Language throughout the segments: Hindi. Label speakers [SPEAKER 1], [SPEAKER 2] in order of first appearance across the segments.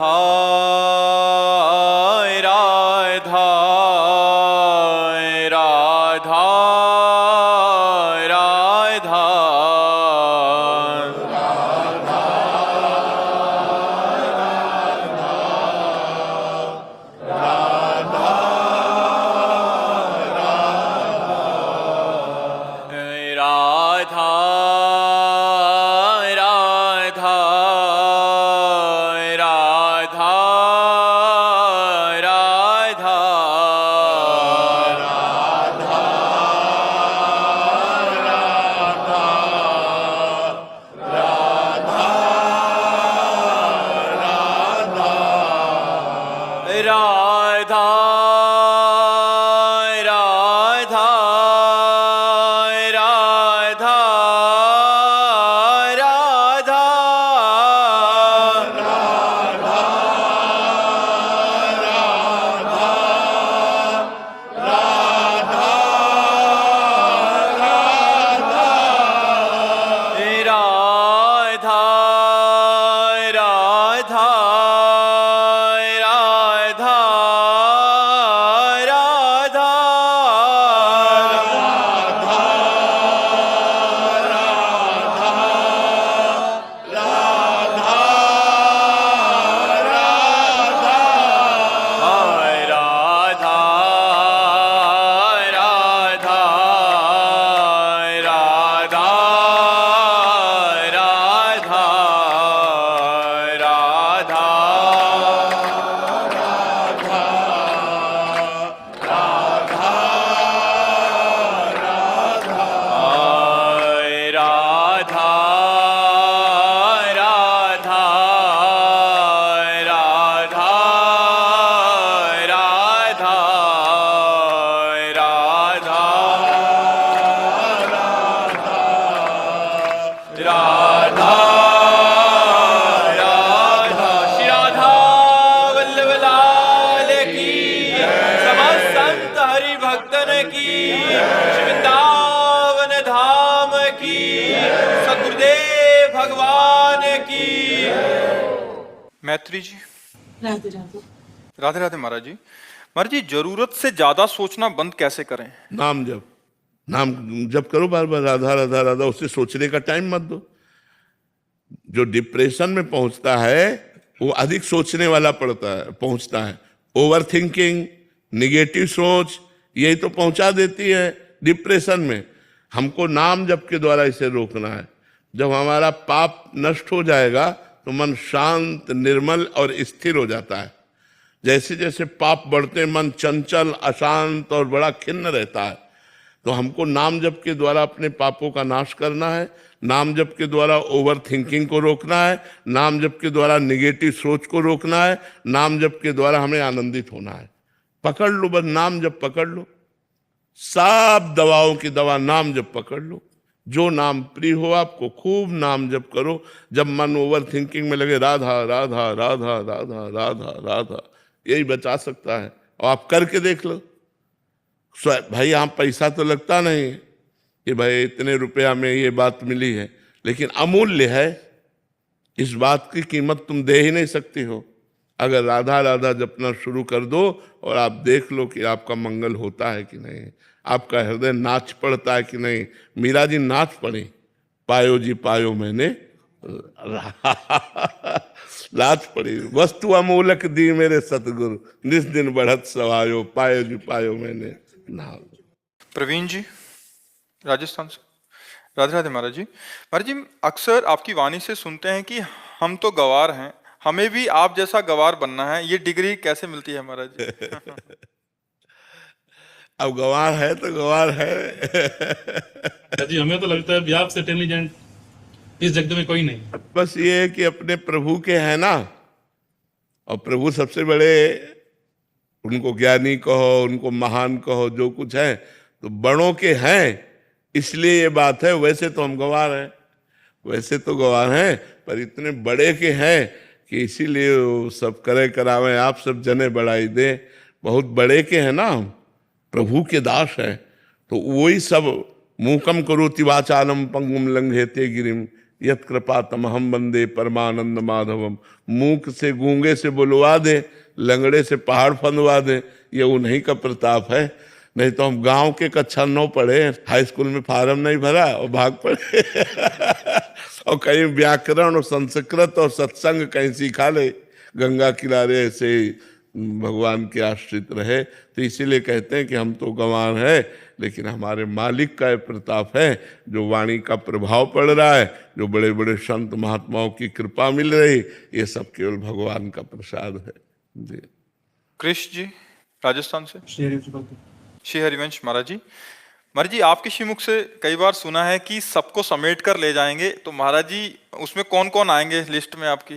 [SPEAKER 1] हाय राधा राधा राधा राधा राधा राधा राधा राधा राधा राधा राधा राधा राधा राधा राधा हाय राधा राधा राधा राधा राधा हाय राधा राधा राधा राधा राधा राधा राधा श्री राधा वल्लभ लाल की समस्त संत हरि भक्तन की श्री वृंदावन धाम की सद्गुरुदेव भगवान की। मैत्री जी
[SPEAKER 2] राधे राधे।
[SPEAKER 1] राधे राधे महाराज जी। महाराज जी, जरूरत से ज्यादा सोचना बंद कैसे करें?
[SPEAKER 3] नाम जप करो बार बार, राधा राधा राधा। उससे सोचने का टाइम मत दो। जो डिप्रेशन में पहुंचता है वो अधिक सोचने वाला पहुंचता है। ओवर थिंकिंग, निगेटिव सोच, यही तो पहुंचा देती है डिप्रेशन में। हमको नाम जप के द्वारा इसे रोकना है। जब हमारा पाप नष्ट हो जाएगा तो मन शांत, निर्मल और स्थिर हो जाता है। जैसे जैसे पाप बढ़ते मन चंचल, अशांत और बड़ा खिन्न रहता है। तो हमको नाम जप के द्वारा अपने पापों का नाश करना है। नाम जप के द्वारा ओवर थिंकिंग को रोकना है। नाम जप के द्वारा निगेटिव सोच को रोकना है। नाम जप के द्वारा हमें आनंदित होना है। पकड़ लो, बस नाम जप पकड़ लो। सब दवाओं की दवा नाम जप पकड़ लो। जो नाम प्रिय हो आपको, खूब नाम जप करो। जब मन ओवर थिंकिंग में लगे, राधा राधा राधा राधा राधा राधा, यही बचा सकता है। और आप करके देख लो। भाई यहाँ पैसा तो लगता नहीं कि भाई इतने रुपया में ये बात मिली है, लेकिन अमूल्य है। इस बात की कीमत तुम दे ही नहीं सकती हो। अगर राधा राधा जपना शुरू कर दो और आप देख लो कि आपका मंगल होता है कि नहीं, आपका हृदय नाच पड़ता है कि नहीं। मीरा जी नाच पड़ी, पायो जी पायो मैंने नाच पड़ी। वस्तु अमूलक दी मेरे सतगुरु, निस दिन बढ़त सवायो, पायो जी पायो मैंने ना।
[SPEAKER 1] प्रवीण जी राजस्थान से। राधे राधे महाराज जी। महाराज जी, अक्सर आपकी वाणी से सुनते हैं कि हम तो गवार हैं, हमें भी आप जैसा गवार बनना है। ये डिग्री कैसे मिलती है महाराज जी?
[SPEAKER 3] अब गवार है तो गवार है।
[SPEAKER 4] जी, हमें तो लगता है व्याप से इंटेलिजेंट इस जगत में कोई नहीं।
[SPEAKER 3] बस ये है कि अपने प्रभु के हैं ना, और प्रभु सबसे बड़े। उनको ज्ञानी कहो, उनको महान कहो, जो कुछ है तो बड़ों के हैं, इसलिए ये बात है। वैसे तो हम गवार हैं, वैसे तो गवार हैं, पर इतने बड़े के हैं कि इसीलिए वो सब करे करावे, आप सब जने बढ़ाई दे। बहुत बड़े के हैं ना हम, प्रभु के दास हैं। तो वही सब मूकम करोति वाचालम पंगुम लंघेते गिरिम यत कृपा तमहम वंदे परमानंद माधवम। मूक से गूंगे से बुलवा दे, लंगड़े से पहाड़ फंदवा दे, ये उन्हीं का प्रताप है। नहीं तो हम गांव के कक्षा 9 पढ़े, हाई स्कूल में फार्म नहीं भरा और भाग पड़े और कहीं व्याकरण और संस्कृत और सत्संग कहीं सीखा ले, गंगा किनारे ऐसे भगवान के आश्रित रहे। तो इसीलिए कहते हैं कि हम तो गंवार है, लेकिन हमारे मालिक का प्रताप है, जो वाणी का प्रभाव पड़ रहा है, जो बड़े बड़े संत महात्माओं की कृपा मिल रही, ये सब केवल भगवान का प्रसाद है जी।
[SPEAKER 1] कृष्ण जी राजस्थान से। श्री हरिवंश महाराज जी, महाराज जी आपके श्रीमुख से कई बार सुना है कि सबको समेट कर ले जाएंगे, तो महाराज जी उसमें कौन कौन आएंगे लिस्ट में आपकी?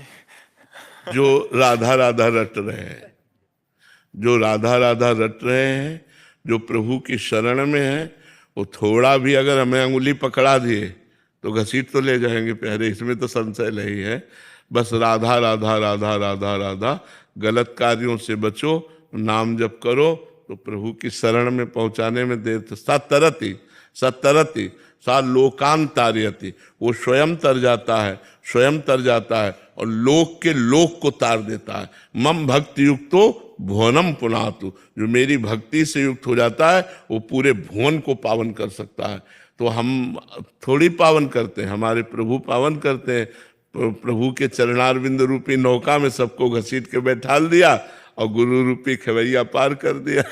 [SPEAKER 3] जो राधा राधा रट रहे हैं, जो राधा राधा रट रहे हैं, जो प्रभु की शरण में है, वो थोड़ा भी अगर हमें अंगुली पकड़ा दिए तो घसीट तो ले जाएंगे प्यारे, इसमें तो संशय नहीं है। बस राधा राधा राधा राधा राधा, गलत कार्यों से बचो, नाम जप करो, तो प्रभु की शरण में पहुंचाने में देर तो सतरति सतरति सा लोकांतार्यति, वो स्वयं तर जाता है, स्वयं तर जाता है और लोक के लोक को तार देता है। मम भक्ति युक्तो भुवनम पुनातु, जो मेरी भक्ति से युक्त हो जाता है वो पूरे भुवन को पावन कर सकता है। तो हम थोड़ी पावन करते हैं, हमारे प्रभु पावन करते हैं। प्रभु के चरणारविंद रूपी नौका में सबको घसीट के बैठाल दिया और गुरु रूपी खवैया पार कर दिया।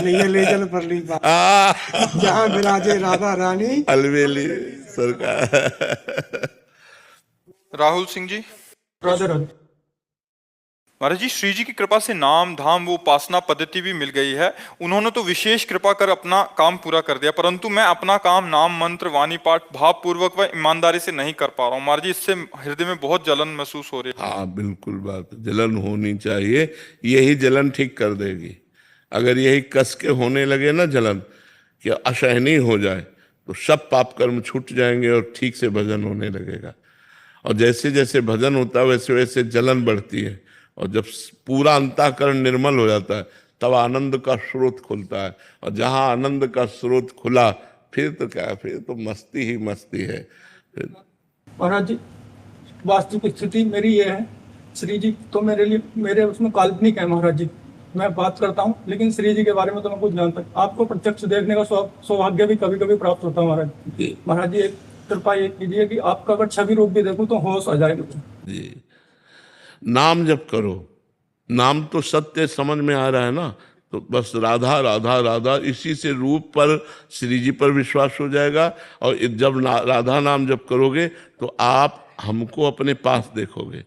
[SPEAKER 2] ले चल परली जहाँ विराजे राधा रानी
[SPEAKER 3] अलवेली सरकार।
[SPEAKER 1] राहुल सिंह जी। महाराज जी श्री जी की कृपा से नाम धाम वो उपासना पद्धति भी मिल गई है, उन्होंने तो विशेष कृपा कर अपना काम पूरा कर दिया, परंतु मैं अपना काम नाम मंत्र वाणी पाठ भाव पूर्वक व ईमानदारी से नहीं कर पा रहा हूँ महाराज जी, इससे हृदय में बहुत जलन महसूस हो रही है।
[SPEAKER 3] हाँ बिल्कुल बात, जलन होनी चाहिए, यही जलन ठीक कर देगी। अगर यही कस के होने लगे ना जलन, कि असहनीय हो जाए, तो सब पाप कर्म छूट जाएंगे और ठीक से भजन होने लगेगा। और जैसे जैसे भजन होता है वैसे वैसे जलन बढ़ती है, और जब पूरा अंतःकरण निर्मल हो जाता है तब आनंद का स्रोत खुलता है। और जहाँ आनंद का स्रोत खुला फिर तो क्या, फिर तो मस्ती ही मस्ती है।
[SPEAKER 2] महाराज जी वास्तविक स्थिति मेरी ये है, श्री जी तो मेरे लिए मेरे उसमें काल्पनिक है महाराज जी, मैं बात करता हूँ, लेकिन श्री जी के बारे में तो मैं कुछ जानता। आपको प्रत्यक्ष देखने का सौभाग्य भी कभी कभी प्राप्त होता है महाराज जी। महाराज जी एक कृपा ये कीजिए कि आपका अगर छवि रूप भी देखूं तो होश आ जाए मुझे
[SPEAKER 3] जी। नाम जप करो, नाम तो सत्य समझ में आ रहा है ना, तो बस राधा राधा राधा, इसी से रूप पर श्री जी पर विश्वास हो जाएगा। और जब राधा नाम जप करोगे तो आप हमको अपने पास देखोगे।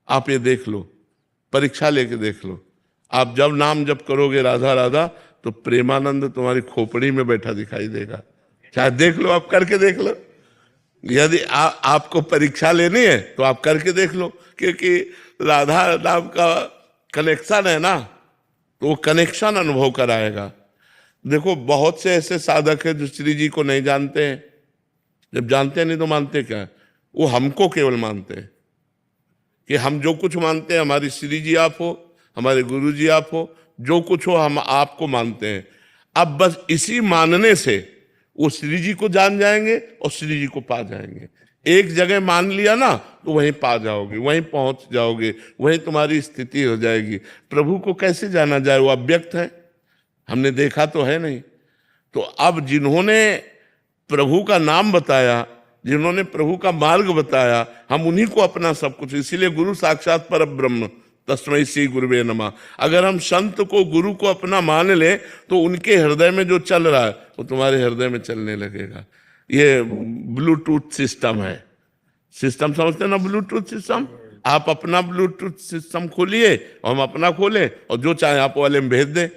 [SPEAKER 3] आप ये देख लो, परीक्षा लेके देख लो, आप जब नाम जप करोगे राधा राधा तो प्रेमानंद तुम्हारी खोपड़ी में बैठा दिखाई देगा। चाहे देख लो, आप करके देख लो। यदि आपको परीक्षा लेनी है तो आप करके देख लो, क्योंकि राधा नाम का कनेक्शन है ना, तो वो कनेक्शन अनुभव कराएगा। देखो बहुत से ऐसे साधक हैं जो श्री जी को नहीं जानते हैं, जब जानते हैं नहीं तो मानते क्या है, वो हमको केवल मानते हैं कि हम जो कुछ मानते हैं, हमारी श्री जी आप हो, हमारे गुरु जी आप हो, जो कुछ हो हम आपको मानते हैं। अब बस इसी मानने से वो श्री जी को जान जाएंगे और श्री जी को पा जाएंगे। एक जगह मान लिया ना तो वहीं पा जाओगे, वहीं पहुंच जाओगे, वहीं तुम्हारी स्थिति हो जाएगी। प्रभु को कैसे जाना जाए, वो अव्यक्त है, हमने देखा तो है नहीं। तो अब जिन्होंने प्रभु का नाम बताया, जिन्होंने प्रभु का मार्ग बताया, हम उन्हीं को अपना सब कुछ, इसीलिए गुरु साक्षात परब्रह्म तस्मै श्री गुरुवे नमः। अगर हम संत को गुरु को अपना मान ले तो उनके हृदय में जो चल रहा है वो तुम्हारे हृदय में चलने लगेगा। ये ब्लूटूथ सिस्टम है, सिस्टम समझते हैं ना, ब्लूटूथ सिस्टम। आप अपना ब्लूटूथ सिस्टम खोलिए और हम अपना खोलें और जो चाहे आप वाले में भेज दें।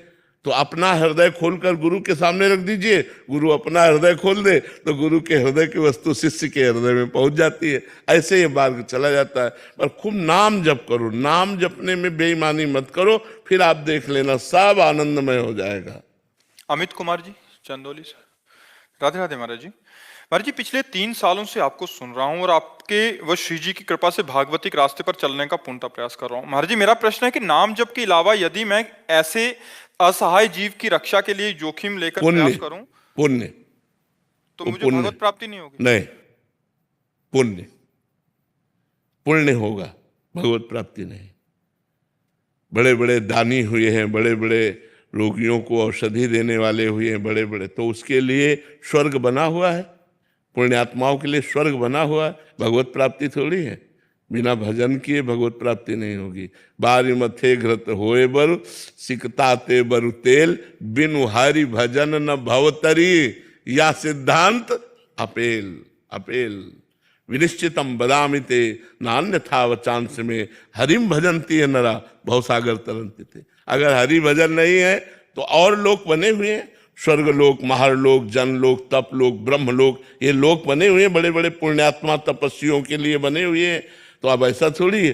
[SPEAKER 3] तो अपना हृदय खोलकर गुरु के सामने रख दीजिए, गुरु अपना हृदय खोल दे तो गुरु के हृदय की वस्तु शिष्य के हृदय में पहुंच जाती है। ऐसे ये मार्ग चला जाता है। पर खूब नाम जप करो, नाम जपने में बेईमानी मत करो, फिर आप देख लेना सब आनंदमय हो जाएगा।
[SPEAKER 1] अमित कुमार जी चंदौली से। राधे राधे महाराज जी। महाराज जी पिछले 3 सालों से आपको सुन रहा हूँ और आपके व श्री जी की कृपा से भागवतिक रास्ते पर चलने का पूर्णतः प्रयास कर रहा हूँ। महाराज जी मेरा प्रश्न है कि नाम जप के अलावा यदि मैं ऐसे असहाय जीव की रक्षा के लिए जोखिम लेकर प्रयास करूं
[SPEAKER 3] पुण्य
[SPEAKER 1] तो मुझे भगवत प्राप्ति नहीं होगी?
[SPEAKER 3] नहीं, पुण्य, पुण्य होगा, भगवत प्राप्ति नहीं। बड़े बड़े दानी हुए हैं, बड़े बड़े रोगियों को औषधि देने वाले हुए हैं, बड़े बड़े, तो उसके लिए स्वर्ग बना हुआ है, पुण्यात्माओं के लिए स्वर्ग बना हुआ है। भगवत प्राप्ति थोड़ी है, बिना भजन किए भगवत प्राप्ति नहीं होगी। बारी मथे घृत होए बरु सिकताते बरु तेल, बिनु हरि भजन न भवतरी, या सिद्धांत अपेल। अपेल विनिश्चितम बदामि ते नान्यथा वचांस में, हरिम भजंती है नरा भवसागर तरंती थे। अगर हरि भजन नहीं है तो और लोक बने हुए हैं, स्वर्ग लोक, महारलोक, जनलोक, तपलोक, ब्रह्मलोक, ये लोक बने हुए हैं, बड़े बड़े पुण्यात्मा तपस्वियों के लिए बने हुए हैं। तो अब ऐसा थोड़ी है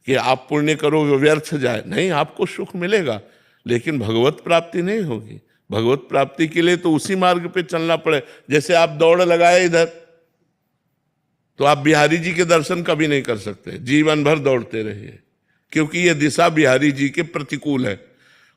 [SPEAKER 3] कि आप पुण्य करोगे व्यर्थ जाए, नहीं, आपको सुख मिलेगा, लेकिन भगवत प्राप्ति नहीं होगी। भगवत प्राप्ति के लिए तो उसी मार्ग पे चलना पड़े। जैसे आप दौड़ लगाए इधर, तो आप बिहारी जी के दर्शन कभी नहीं कर सकते, जीवन भर दौड़ते रहिए, क्योंकि ये दिशा बिहारी जी के प्रतिकूल है।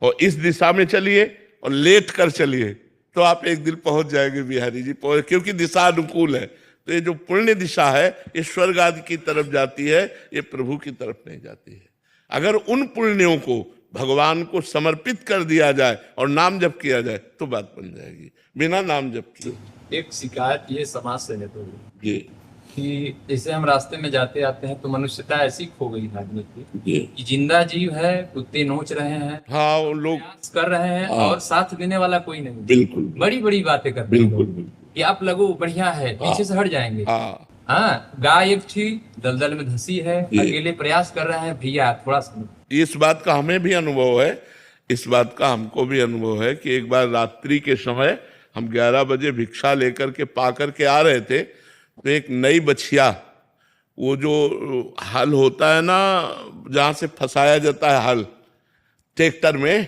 [SPEAKER 3] और इस दिशा में चलिए और लेट कर चलिए तो आप एक दिन पहुंच जाएंगे बिहारी जी, क्योंकि दिशा अनुकूल है। तो ये जो पुण्य दिशा है ये स्वर्ग आदि की तरफ जाती है, ये प्रभु की तरफ नहीं जाती है। अगर उन पुण्यों को भगवान को समर्पित कर दिया जाए और नाम जप किया जाए तो बात बन जाएगी, बिना नाम जप किए।
[SPEAKER 5] एक शिकायत ये समाज से है तो
[SPEAKER 3] ये
[SPEAKER 5] कि जैसे हम रास्ते में जाते आते हैं तो मनुष्यता ऐसी खो गई है आदमी की
[SPEAKER 3] ये
[SPEAKER 5] कि जिंदा जीव है, कुत्ते नोच रहे हैं,
[SPEAKER 3] हाँ, वो लोग
[SPEAKER 5] प्रयास कर रहे हैं
[SPEAKER 3] हाँ।
[SPEAKER 5] और साथ देने वाला कोई नहीं।
[SPEAKER 3] बिल्कुल
[SPEAKER 5] बड़ी बड़ी बातें करते हैं
[SPEAKER 3] बिल्कुल
[SPEAKER 5] लोग
[SPEAKER 3] बिल्कुल,
[SPEAKER 5] कि आप लगो बढ़िया है, पीछे से हट जाएंगे।
[SPEAKER 3] हाँ,
[SPEAKER 5] हाँ, गाय एक थी दलदल में धंसी है,
[SPEAKER 3] ये।
[SPEAKER 5] अकेले प्रयास कर रहे हैं, भैया थोड़ा सा।
[SPEAKER 3] इस बात का हमें भी अनुभव है, इस बात का हमको भी अनुभव है कि एक बार रात्रि के समय हम 11 बजे भिक्षा लेकर के पा करके आ रहे थे, तो एक नई बछिया, वो जो हल होता है ना जहाँ से फंसाया जाता है हल ट्रैक्टर में,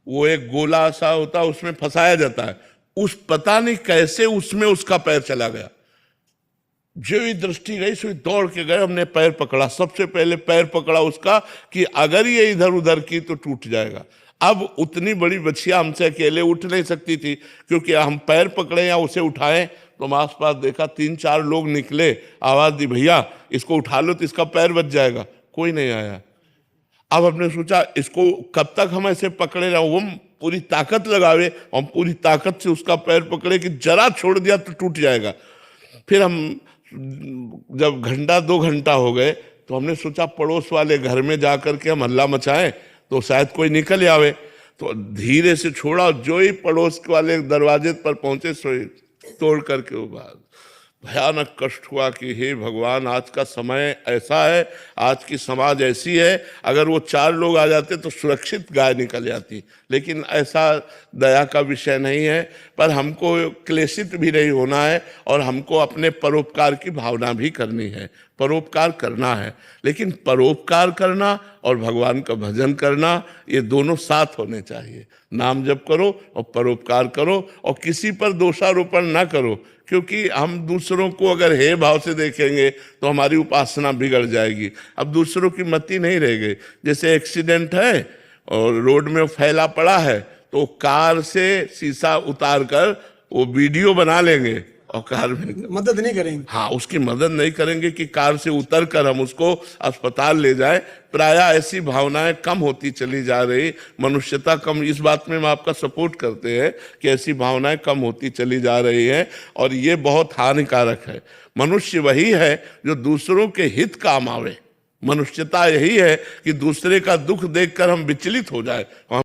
[SPEAKER 3] वो एक गोला सा होता है, उसमें फंसाया जाता है, उस पता नहीं कैसे उसमें उसका पैर चला गया। जो ही दृष्टि गई सो दौड़ के गए, हमने पैर पकड़ा, सबसे पहले पैर पकड़ा उसका कि अगर ये इधर उधर की तो टूट जाएगा। अब उतनी बड़ी बछिया हमसे अकेले उठ नहीं सकती थी, क्योंकि हम पैर पकड़े या उसे उठाएं तो हम आसपास देखा 3-4 लोग निकले, आवाज दी भैया इसको उठा लो तो इसका पैर बच जाएगा, कोई नहीं आया। अब हमने सोचा इसको कब तक हम ऐसे पकड़े रहे, वो पूरी ताकत लगावे, हम पूरी ताकत से उसका पैर पकड़े कि जरा छोड़ दिया तो टूट जाएगा। फिर हम जब 1-2 घंटा हो गए तो हमने सोचा पड़ोस वाले घर में जाकर के हम हल्ला मचाएं तो शायद कोई निकल आवे, तो धीरे से छोड़ा, जो ही पड़ोस वाले दरवाजे पर पहुंचे सो तोड़ करके वो बात। भयानक कष्ट हुआ कि हे भगवान, आज का समय ऐसा है, आज की समाज ऐसी है, अगर वो 4 लोग आ जाते तो सुरक्षित गाय निकल जाती, लेकिन ऐसा दया का विषय नहीं है। पर हमको क्लेशित भी नहीं होना है और हमको अपने परोपकार की भावना भी करनी है, परोपकार करना है, लेकिन परोपकार करना और भगवान का भजन करना ये दोनों साथ होने चाहिए। नाम जप करो और परोपकार करो और किसी पर दोषारोपण ना करो, क्योंकि हम दूसरों को अगर हे भाव से देखेंगे तो हमारी उपासना बिगड़ जाएगी। अब दूसरों की मति नहीं रह गई। जैसे एक्सीडेंट है और रोड में फैला पड़ा है तो कार से शीशा उतार कर वो वीडियो बना लेंगे और कार में
[SPEAKER 2] मदद नहीं करेंगे।
[SPEAKER 3] हाँ, उसकी मदद नहीं करेंगे कि कार से उतर कर हम उसको अस्पताल ले जाएं। प्रायः ऐसी भावनाएं कम होती चली जा रही, मनुष्यता कम, इस बात में हम आपका सपोर्ट करते हैं कि ऐसी भावनाएं कम होती चली जा रही हैं और ये बहुत हानिकारक है। मनुष्य वही है जो दूसरों के हित काम आवे। मनुष्यता यही है कि दूसरे का दुख देखकर हम विचलित हो जाए।